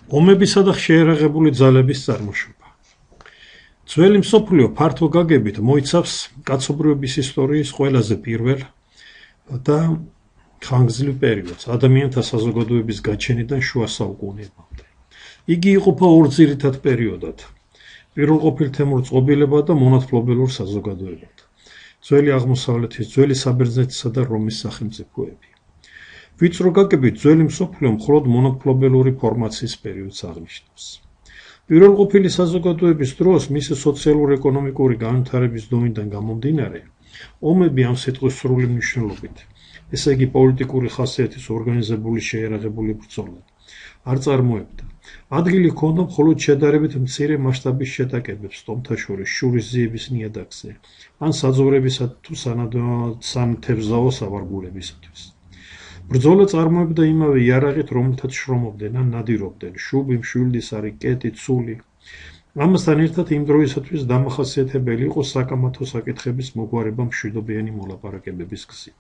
ომებისა და შეიარაღებული ძალების წარმოშობა. ძველი მსოფლიო ფართო გაგებით მოიცავს კაცობრიობის ისტორიის ყველაზე პირველ და ხანგრძლივ პერიოდს, ადამიანთა საზოგადოების გაჩენიდან შუა საუკუნეებამდე. იგი იყოფა ორ ძირითად პერიოდად: პირველყოფილთემურ წყობილებად და მონათმფლობელურ საზოგადოებად. ძველი აღმოსავლეთის, ძველი საბერძნეთისა და რომის სახელმწიფოები. ვიწრო გაგებით ძველი მსოფლიო მხოლოდ მონათმფლობელური ფორმაციის პერიოდს აღნიშნავს. პირველყოფილი საზოგადოების დროს მისი სოციალურ-ეკონომიკური განვითარების დონიდან გამომდინარე, ომები ამ სიტყვის სრული მნიშვნელობით, ესე იგი პოლიტიკური ხასიათის ორგანიზებული შეიარაღებული ბრძოლა, არ წარმოებდა. ადგილი ჰქონდა მხოლოდ შედარებით მცირე მასშტაბის შეტაკებებს ტომთა შორის შურისძიების ნიადაგზე, ან საძოვრებისა თუ სამთევზაო სავარგულებისათვის. ბრძოლა წარმოებდა იმავე იარაღით, რომელთაც შრომობდნენ ან ნადირობდნენ: შუბი, მშვილდისარი, კეტი, ცული. ამასთან ერთად იმ დროისათვის დამახასიათებელი იყო საკამათო საკითხების მოგვარება მშვიდობიანი მოლაპარაკებების გზით.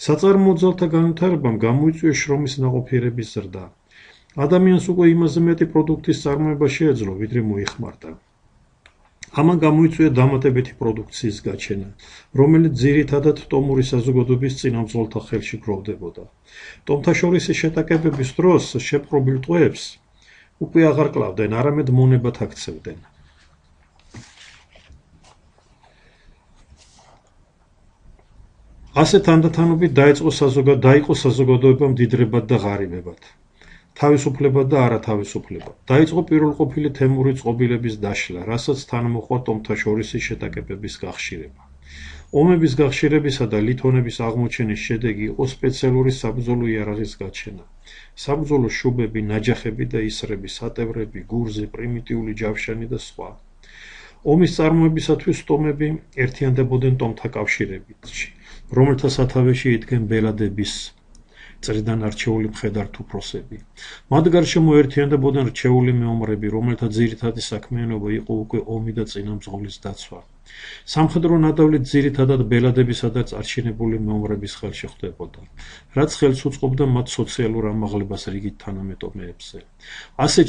საწარმოო ძალთა განვითარებამ გამოიწვია შრომის ნაყოფიერების ზრდა. ადამიანს უკვე იმაზე მეტი პროდუქტის წარმოება შეეძლო, ვიდრე მოიხმარდა. ამან გამოიწვია დამატებითი პროდუქციის გაჩენა, რომელიც ძირითადად ტომური საზოგადოების წინამძღოლთა ხელში გროვდებოდა. ტომთაშორისი შეტაკებების დროს შეპყრობილ ტყვეებს უკვე აღარ კლავდნენ, არამედ მონებად აქცევდნენ. ასე თანდათანობით დაიწყო საზოგადოება მდიდრებად და ღარიბებად, თავისუფლებად და არათავისუფლებად. დაიწყო პირველყოფილი თემური წყობილების დაშლა, რასაც თან მოჰყვა ტომთაშორისი შეტაკებების გახშირება. ომების გახშირებისა და ლითონების აღმოჩენის შედეგი იყო სპეციალური საბრძოლო იარაღის გაჩენა. საბრძოლო შუბები, ნაჯახები და ისრები, სატევრები, გურზი, პრიმიტიული ჯავშანი და სხვა. ომის წარმოებისათვის ტომები ერთიანდებოდნენ ტომთა კავშირებში, რომელთა სათავეში იდგნენ ბელადების წრიდან არჩეული მხედართუფროსები. მათ გარშემო ერთიანდებოდნენ რჩეული მეომრები, რომელთა ძირითადი საქმიანობა იყო უკვე ომი და წინამძღოლის დაცვა. სამხედრო ნადავლით ძირითადად ბელადებისა და წარჩინებული მეომრების ხელში ხდებოდა, რაც ხელს უწყობდა მათ სოციალურ ამაღლებას რიგით თანამეტომეებზე. ასე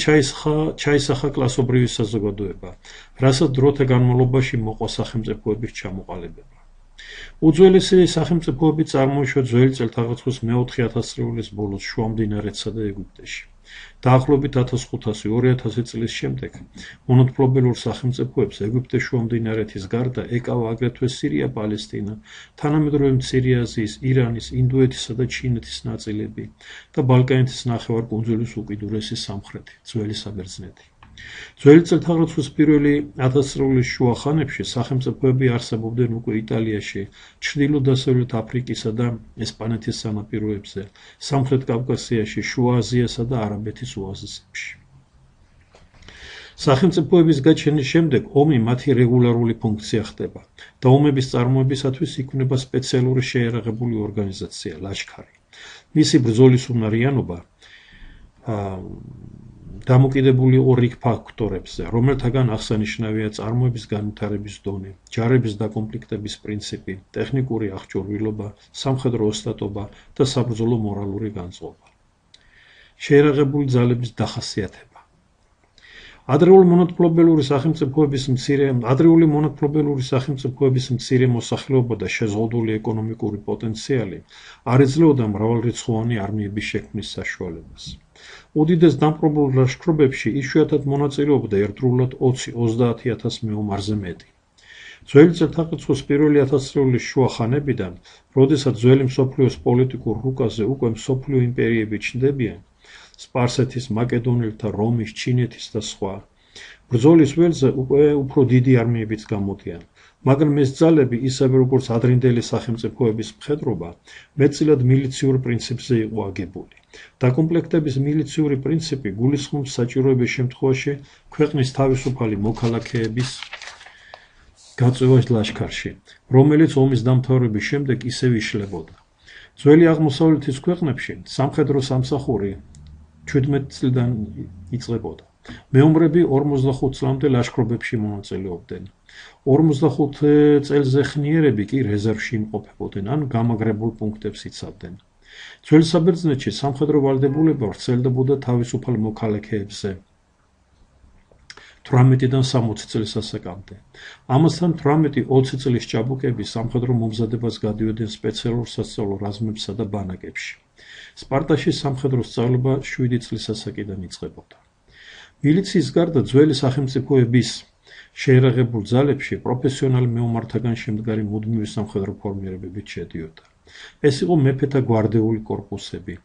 ჩაისახა კლასობრივი საზოგადოება, რასაც დროთა განმავლობაში მოყვა სახელმწიფოების ჩამოყალიბება. უძველესი სახელმწიფოები წარმოიშვა ძველი წელთაღრიცხვის მე-4 ათასწლეულის ბოლოს შუამდინარეთსა და ეგვიპტეში. დაახლოებით 1500-2000 წლის შემდეგ მონათმფლობელურ სახელმწიფოებს ეგვიპტეს შუამდინარეთის გარდა ეკავა აგრეთვე სირია, პალესტინა, თანამედროვე მცირე აზიის, ირანის, ინდოეთისა და ჩინეთის ნაწილები და ბალკანეთის ნახევარკუნძულის უკიდურესი სამხრეთი, ძველი საბერძნეთი. ძველი წელთაღრიცხვის პირველი ათასწლეულის შუა ხანებში სახელმწიფოები არსებობდნენ უკვე იტალიაში, ჩრდილო-დასავლეთ აფრიკისა და ესპანეთის სანაპიროებზე, სამხრეთ კავკასიაში, შუა აზიასა და არაბეთის ოაზისებში. სახელმწიფოების გაჩენის შემდეგ ომი მათი რეგულარული ფუნქცია ხდება და ომების წარმოებისათვის იქმნება სპეციალური შეიარაღებული ორგანიზაცია, ლაშქარი. მისი ბრძოლის უნარიანობა დამოკიდებული იყო რიგ ფაქტორებზე, რომელთაგან აღსანიშნავია წარმოების განვითარების დონე, ჯარების დაკომპლექტების პრინციპი, ტექნიკური აღჭურვილობა, სამხედრო ოსტატობა და საბრძოლო მორალური განწყობა. შეიარაღებული ძალების დახასიათება. ადრეული მონათმფლობელური სახელმწიფოების მცირე მოსახლეობა და შეზღუდული ეკონომიკური პოტენციალი არ ეძლეოდა მრავალრიცხოვანი არმიების შექმნის საშუალებას. უდიდეს დამპყრობლურ ლაშქრობებში იშვიათად მონაწილეობდა ერთდროულად 20-30 მეომარზე მეტი. ძველი წელთაღრიცხვის პირველი ათასწლეულის შუა ხანებიდან, როდესაც ძველი მსოფლიოს პოლიტიკურ რუკაზე უკვე მსოფლიო იმპერიები ჩნდებიან, სპარსეთის, მაკედონელთა, რომის, ჩინეთის და სხვა. ბრძოლის ველზე უკვე უფრო დიდი არმიებიც გამოდიან, მაგრამ ეს ძალები, ისევე როგორც ადრინდელი სახელმწიფოების მხედრობა, მეტწილად მილიციურ პრინციპზე იყო აგებული. დაკომპლექტების მილიციური პრინციპი გულისხმობს საჭიროების შემთხვევაში ქვეყნის თავისუფალი მოქალაქეების გაწვევას ლაშქარში, რომელიც ომის დამთავრების შემდეგ ისევ იშლებოდა. ძველი აღმოსავლეთის ქვეყნებში სამხედრო სამსახური 17 წლიდან იწყებოდა. მეომრები 45 წლამდე ლაშქრობებში მონაწილეობდნენ. 45 წელზე ხნიერები კი რეზერვში იმყოფებოდნენ ან გამაგრებულ პუნქტებს იცავდნენ. ძველ საბერძნეთში სამხედრო ვალდებულება ვრცელდებოდა თავისუფალ მოქალაქეებზე 18-დან 60 წლის ასაკამდე. ამასთან 18-20 წლის ჭაბუკები სამხედრო მომზადებას გადიოდნენ სპეციალურ სასწავლო რაზმებსა და ბანაკებში. სპარტაში სამხედრო სწავლება 7 წლის ასაკიდან იწყებოდა. მილიციის გარდა ძველი სახელმწიფოების შეიარაღებულ ძალებში პროფესიონალი მეომართაგან შემდგარი მუდმივი სამხედრო ფორმირებებით შედიოდა. ეს იყო მეფეთა გვარდიული კორპუსები,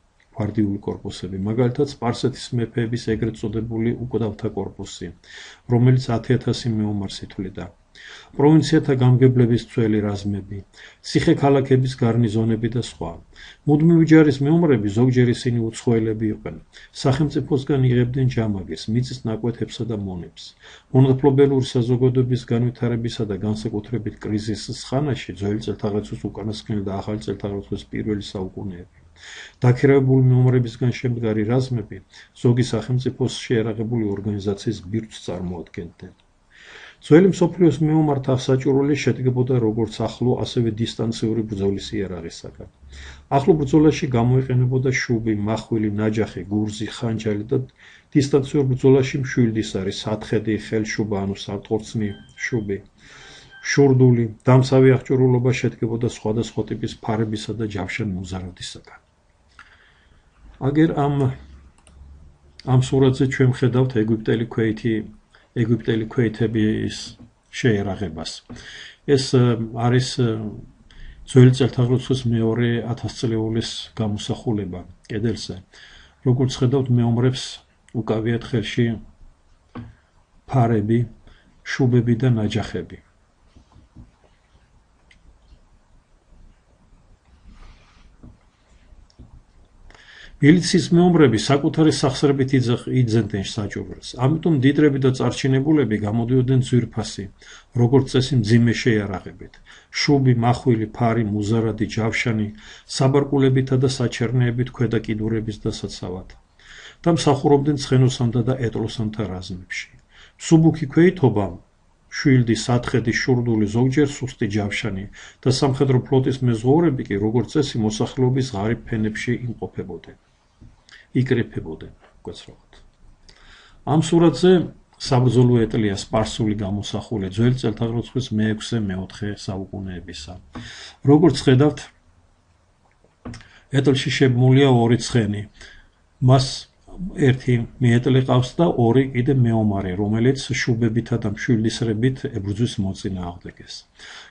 მაგალითად სპარსეთის მეფეების ეგრეთ წოდებული უკვდავთა კორპუსი, რომელიც 10,000 მეომარს ითვლიდა, პროვინციათა გამგებლების ძველი რაზმები, ციხე-ქალაქების გარნიზონები და სხვა. მუდმივი ჯარის მეომრები ზოგჯერ ისინი უცხოელები იყვნენ. სახელმწიფოსგან იღებდნენ ჯამაგირს, მიწის ნაკვეთებსა და მონებს. მონღრფლობელური საზოგადოების განვითარებისა და განსაკუთრებით კრიზისის ხანაში, ძველი წელთაღრიცხვის უკანასკნელი და ახალი წელთაღრიცხვის პირველი საუკუნეები, დაქირავებული მეომრებისგან შემდგარი რაზმები ზოგი სახელმწიფოს შეიარაღებული ორგანიზაციის ბირთვს წარმოადგენდნენ. ძველი მსოფლიოს მეომართა საჭურველი შედგებოდა როგორც ახლო, ასევე დისტანციური ბრძოლის იარაღისაგან. ახლო ბრძოლაში გამოიყენებოდა შუბი, მახვილი, ნაჯახი, გურზი, ხანჯალი და დისტანციურ ბრძოლაში მშვილდისარი, სათხედი, ხელშუბა, ანუ სარტყორცნი შუბი, შურდული, დამცავი აღჭურვილობა შედგებოდა სხვადასხვა ტიპის ფარებისა და ჯავშან მუზარადისაგან. აგერ ამ სურათზე ჩვენ ვხედავთ ეგვიპტელი ქვეითების შეიარაღებას. ეს არის ძველი წელთაღრიცხვის მეორე 1000 წლეულის გამოსახულება კედელზე. როგორც ხედავთ, მეომრებს უკავიათ ხელში ფარები, შუბები და ნაჯახები. მილიციის მეომრები საკუთარი სახსრებით იძენდნენ საჭურველს. ამიტომ მდიდრები და წარჩინებულები გამოდიოდნენ ძვირფასი, როგორც წესი მძიმე შეიარაღებით. შუბი, მახვილი, ფარი, მუზარადი, ჯავშანი, საბარკულებითა და საჩერნეებით ქვედა კიდურების დასაცავად და მსახურობდნენ ცხენოსანთა და ეტლოსანთა რაზმებში. მსუბუქი ქვეითობა, შვილდი, სათხედი, შურდული, ზოგჯერ სუსტი ჯავშანი და სამხედრო ფლოტის მეზღვაურები კი, როგორც წესი, მოსახლეობის ღარიბ ფენებში იკრიფებოდნენ. ამ სურათზე საბრძოლო ეტლია სპარსული გამოსახული ძველი წელთაღრიცხვის მე-6-მე-4 საუკუნეებისა. როგორც ხედავთ, ეტლში შებმულია ორი ცხენი. მას ერთი მეეტლი ყავს და ორი კიდე მეომარი, რომელიც შუბებითა და მშვილდისრებით ებრძვის მოწინააღმდეგეს.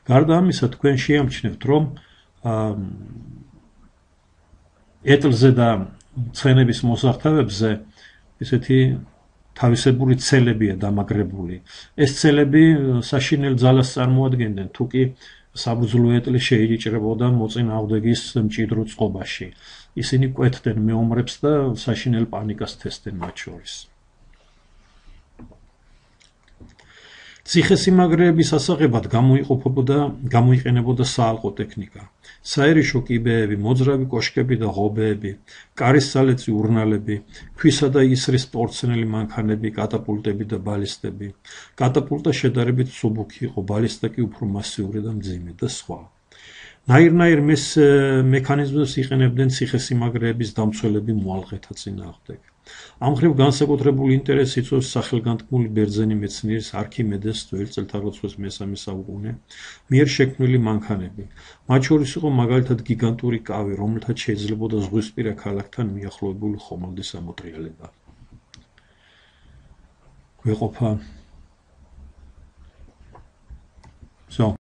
გარდა ამისა, თქვენ შეამჩნევთ, რომ ეტლზე და ცხენების მოსახლეებზე ესეთი თავისებური ცელებია დამაგრებული. ეს ცელები საშინელ ძალას წარმოადგენდნენ, თუ კი საბრძოლო ეტლი შეიჭრებოდა მოწინააღმდეგის მჭიდრო წყობაში. ისინი კვეთდნენ მეომრებს და საშინელ პანიკას თესდნენ მათ შორის. ციხესიმაგრეების ასაღებად გამოიყენებოდა საალყო ტექნიკა. საერიშო კიბეები, მოძრავი კოშკები და ღობეები, კარისცალეწი ურნალები, ქვისა და ისრის პორცნელი მანქანები, კატაპულტები და ბალისტები. კატაპულტა შედარებით მსუბუქი იყო, ბალისტა კი უფრო მასიური და მძიმე და სხვა. ნაირ მექანიზმებს იყენებდნენ ციხესიმაგრეების დამცველები მოალყეთა წინააღმდეგ. ამ მხრივ განსაკუთრებული ინტერესი იწვევს სახელგანთქმული ბერძენი მეცნიერის არქიმედეს ძველი წელთაღრიცხვის მე-3 საუკუნე მიერ შექმნილი მანქანები. მათ შორის იყო მაგალითად გიგანტური კავი, რომელთაც შეიძლებოდა ზღვისპირა ქალაქთან მიახლოებული ხომალდის ამოტრიალება. გვეყოფა.